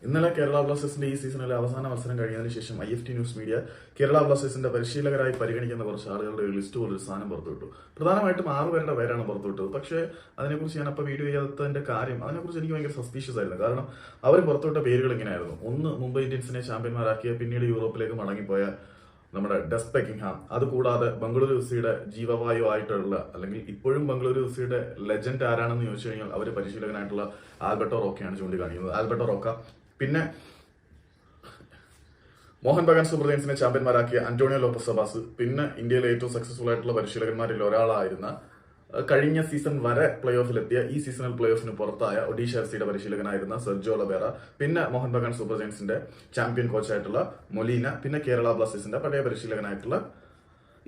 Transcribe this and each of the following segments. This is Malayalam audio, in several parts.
ഇന്നലെ കേരള ബ്ലാസ്റ്റേഴ്സിന്റെ ഈ സീസണിലെ അവസാന മത്സരം കഴിഞ്ഞതിന് ശേഷം IFT ന്യൂസ് മീഡിയ കേരള ബ്ലാസ്റ്റേഴ്സിന്റെ പരിശീലകരായി പരിഗണിക്കുന്ന കുറച്ച് ആളുകളുടെ ഒരു ലിസ്റ്റ് പോലൊരു സാധനം പുറത്തുവിട്ടു. പ്രധാനമായിട്ടും 6 പേരുടെ പേരാണ് പുറത്തുവിട്ടത്. പക്ഷേ അതിനെക്കുറിച്ച് ഞാൻ അപ്പോൾ വീഡിയോ ചെയ്യാത്തതിന്റെ കാര്യം അതിനെക്കുറിച്ച് എനിക്ക് ഭയങ്കര സസ്പീഷ്യസ് ആയിരുന്നു. കാരണം അവർ പുറത്തുവിട്ട പേരുകൾ ഇങ്ങനെയായിരുന്നു. ഒന്ന്, മുംബൈ ഇന്ത്യൻസിനെ ചാമ്പ്യന്മാരാക്കിയ പിന്നീട് യൂറോപ്പിലേക്ക് മടങ്ങിപ്പോയ നമ്മുടെ ഡെസ് ബെക്കിംഗ്ഹാം. അതുകൂടാതെ ബംഗളൂരു എഫ്സിയുടെ ജീവവായു ആയിട്ടുള്ള അല്ലെങ്കിൽ ഇപ്പോഴും ബംഗളൂരു എഫ്സിയുടെ ലെജൻഡ് ആരാണെന്ന് ചോദിച്ചു കഴിഞ്ഞാൽ അവർ പരിശീലകനായിട്ടുള്ള ആൽബർട്ടോ റോക്കയാണ് ചൂണ്ടിക്കാണിക്കുന്നത്. Alberto Roca. പിന്നെ മോഹൻ ബഗാൻ സൂപ്പർ ജയൻസിനെ ചാമ്പ്യന്മാരാക്കിയ അന്റോണിയോ ലോപ്പസ് സബാസ്. പിന്നെ ഇന്ത്യയിലെ ഏറ്റവും സക്സസ്ഫുൾ ആയിട്ടുള്ള പരിശീലകന്മാരിൽ ഒരാളായിരുന്ന കഴിഞ്ഞ സീസൺ വരെ പ്ലേ ഓഫിലെത്തിയ ഈ സീസണിൽ പ്ലേ ഓഫിന് പുറത്തായ ഒഡീഷ എഫ്സിയുടെ പരിശീലകനായിരുന്ന സെർജിയോ ലൊബേറ. പിന്നെ മോഹൻ ബഗാൻ സൂപ്പർ ജയൻസിന്റെ ചാമ്പ്യൻ കോച്ചായിട്ടുള്ള മൊലീന. പിന്നെ കേരള ബ്ലാസ്റ്റേഴ്സിന്റെ പഴയ പരിശീലകനായിട്ടുള്ള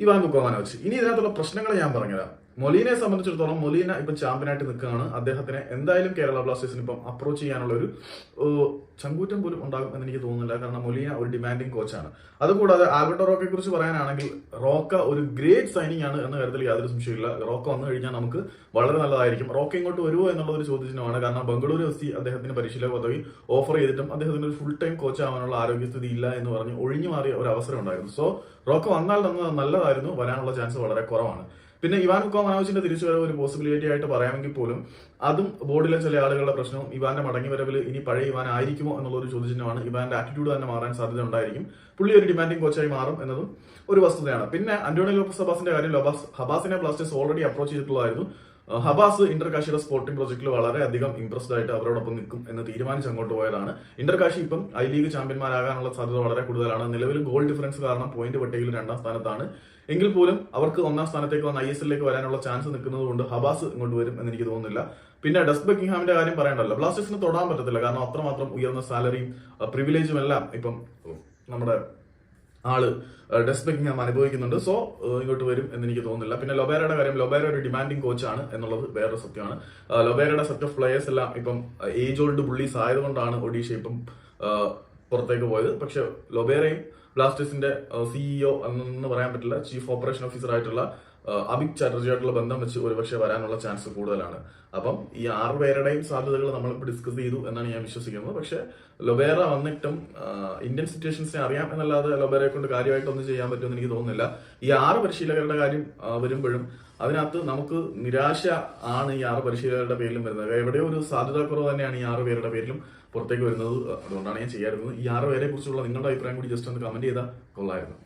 ഇവാൻ ബുക്കോമാനോവിച്ച്. ഇനി ഇതിനകത്തുള്ള പ്രശ്നങ്ങൾ ഞാൻ പറഞ്ഞുതരാം. മൊലീനയെ സംബന്ധിച്ചിടത്തോളം മൊലീന ഇപ്പം ചാമ്പ്യനായിട്ട് നിൽക്കുകയാണ്. അദ്ദേഹത്തിനെ എന്തായാലും കേരള ബ്ലാസ്റ്റേഴ്സിന് ഇപ്പം അപ്രോച്ച് ചെയ്യാനുള്ള ഒരു ചങ്കൂറ്റം പോലും ഉണ്ടാകും എന്ന് എനിക്ക് തോന്നുന്നില്ല. കാരണം മൊലീന ഒരു ഡിമാൻഡിങ് കോച്ചാണ്. അതുകൂടാതെ ആൽബർട്ടോ റോക്കയെ കുറിച്ച് പറയാനാണെങ്കിൽ റോക്ക ഒരു ഗ്രേറ്റ് സൈനിങ് ആണ് എന്ന കാര്യത്തിൽ യാതൊരു സംശയമില്ല. റോക്ക വന്നു കഴിഞ്ഞാൽ നമുക്ക് വളരെ നല്ലതായിരിക്കും. റോക്ക ഇങ്ങോട്ട് വരുമോ എന്നുള്ള ഒരു ചോദ്യചിഹ്നമാണ്. കാരണം ബംഗളൂരു എഫ്സി അദ്ദേഹത്തിന് പരിശീലക പദവി ഓഫർ ചെയ്തിട്ടും അദ്ദേഹത്തിന് ഒരു ഫുൾ ടൈം കോച്ച് ആവാനുള്ള ആരോഗ്യസ്ഥിതി ഇല്ല എന്ന് പറഞ്ഞ് ഒഴിഞ്ഞു മാറിയ ഒരു അവസരം ഉണ്ടായിരുന്നു. സോ റോക്ക വന്നാൽ നല്ലതായിരുന്നു. വരാനുള്ള ചാൻസ് വളരെ കുറവാണ്. പിന്നെ ഇവാൻ ബുക്കോമാനോവിച്ചിന്റെ തിരിച്ചുവരവ് ഒരു പോസിബിലിറ്റി ആയിട്ട് പറയാമെങ്കിൽ പോലും അതും ബോർഡിലെ ചില ആളുകളുടെ പ്രശ്നവും ഇവാന്റെ മടങ്ങിവരവിൽ ഇനി പഴയ ഇവാൻ ആയിരിക്കുമോ എന്നുള്ള ഒരു ചോദ്യചിഹ്നമാണ്. ഇവാന്റെ ആറ്റിറ്റ്യൂഡ് തന്നെ മാറാൻ സാധ്യത ഉണ്ടായിരിക്കും. പുള്ളി ഒരു ഡിമാൻഡിംഗ് കോച്ചായി മാറും എന്നതും ഒരു വസ്തുതയാണ്. പിന്നെ അന്റോണിയോ ലോപ്പസ് സബാസിന്റെ കാര്യം, ഹബാസിനെ ബ്ലാസ്റ്റേഴ്സ് ഓൾറെഡി അപ്രോച്ച് ചെയ്തിട്ടുള്ളതായിരുന്നു. ഹബാസ് ഇന്റർകാശിയുടെ സ്പോർട്ടിംഗ് പ്രോജക്റ്റിൽ വളരെയധികം ഇംപ്രസ്ഡ് ആയിട്ട് അവരോടൊപ്പം നിൽക്കും എന്ന് തീരുമാനിച്ച് അങ്ങോട്ട് പോയതാണ്. ഇന്റർകാശി ഇപ്പം ഐ ലീഗ് ചാമ്പ്യന്മാരാകാനുള്ള സാധ്യത വളരെ കൂടുതലാണ്. നിലവിൽ ഗോൾ ഡിഫറൻസ് കാരണം പോയിന്റ് പട്ടികയിൽ 2ാം സ്ഥാനത്താണ്. എങ്കിൽ പോലും അവർക്ക് 1ാം സ്ഥാനത്തേക്ക് വന്ന് ISL വരാനുള്ള ചാൻസ് നിൽക്കുന്നത് കൊണ്ട് ഹബാസ് ഇങ്ങോട്ട് വരും എന്ന് എനിക്ക് തോന്നുന്നില്ല. പിന്നെ ഡെസ് ബെക്കിംഗ്ഹാമിന്റെ കാര്യം പറയണ്ടല്ലോ. ബ്ലാസ്റ്റേഴ്സിന് തൊടാൻ പറ്റത്തില്ല. കാരണം അത്രമാത്രം ഉയർന്ന സാലറിയും പ്രിവിലേജും എല്ലാം ഇപ്പം നമ്മുടെ ആള് ഡെസ് ബെക്കിംഗ്ഹാം അനുഭവിക്കുന്നുണ്ട്. സോ ഇങ്ങോട്ട് വരും എന്ന് എനിക്ക് തോന്നുന്നില്ല. പിന്നെ ലൊബേരയുടെ കാര്യം, ലൊബേര ഒരു ഡിമാൻഡിംഗ് കോച്ചാണ് എന്നുള്ളത് വേറൊരു സത്യമാണ്. ലൊബേരയുടെ സെറ്റ് ഓഫ് പ്ലേയേഴ്സ് എല്ലാം ഇപ്പം ഏജ് ഓൾഡ് ബുള്ളീസ് ആയതുകൊണ്ടാണ് ഒഡീഷ ഇപ്പം പുറത്തേക്ക് പോയത്. പക്ഷെ ലൊബേരയും ബ്ലാസ്റ്റേഴ്സിന്റെ CEO എന്ന് പറയാൻ പറ്റില്ല, ചീഫ് ഓപ്പറേഷൻ ഓഫീസർ ആയിട്ടുള്ള അഭിക് ചാറ്റർജിയായിട്ടുള്ള ബന്ധം വെച്ച് ഒരുപക്ഷെ വരാനുള്ള ചാൻസ് കൂടുതലാണ്. അപ്പം ഈ 6 പേരുടെയും സാധ്യതകൾ നമ്മളിപ്പോൾ ഡിസ്കസ് ചെയ്തു എന്നാണ് ഞാൻ വിശ്വസിക്കുന്നത്. പക്ഷെ ലൊബേറ വന്നിട്ടും ഇന്ത്യൻ സിറ്റുവേഷൻസിനെ അറിയാം എന്നല്ലാതെ ലൊബേറയെ കൊണ്ട് കാര്യമായിട്ടൊന്നും ചെയ്യാൻ പറ്റുമെന്ന് എനിക്ക് തോന്നുന്നില്ല. ഈ 6 പരിശീലകരുടെ കാര്യം വരുമ്പോഴും അതിനകത്ത് നമുക്ക് നിരാശ ആണ് ഈ 6 പരിശീലകരുടെ പേരിലും വരുന്നത്. എവിടെയോ ഒരു സാധ്യതാക്കുറവ് തന്നെയാണ് ഈ 6 പേരുടെ പേരിലും പുറത്തേക്ക് വരുന്നത്. അതുകൊണ്ടാണ് ഞാൻ ചെയ്യാറുള്ളത്. ഈ 6 പേരെ കുറിച്ചുള്ള നിങ്ങളുടെ അഭിപ്രായം കൂടി ജസ്റ്റ് ഒന്ന് കമന്റ് ചെയ്താൽ കൊള്ളായിരുന്നു.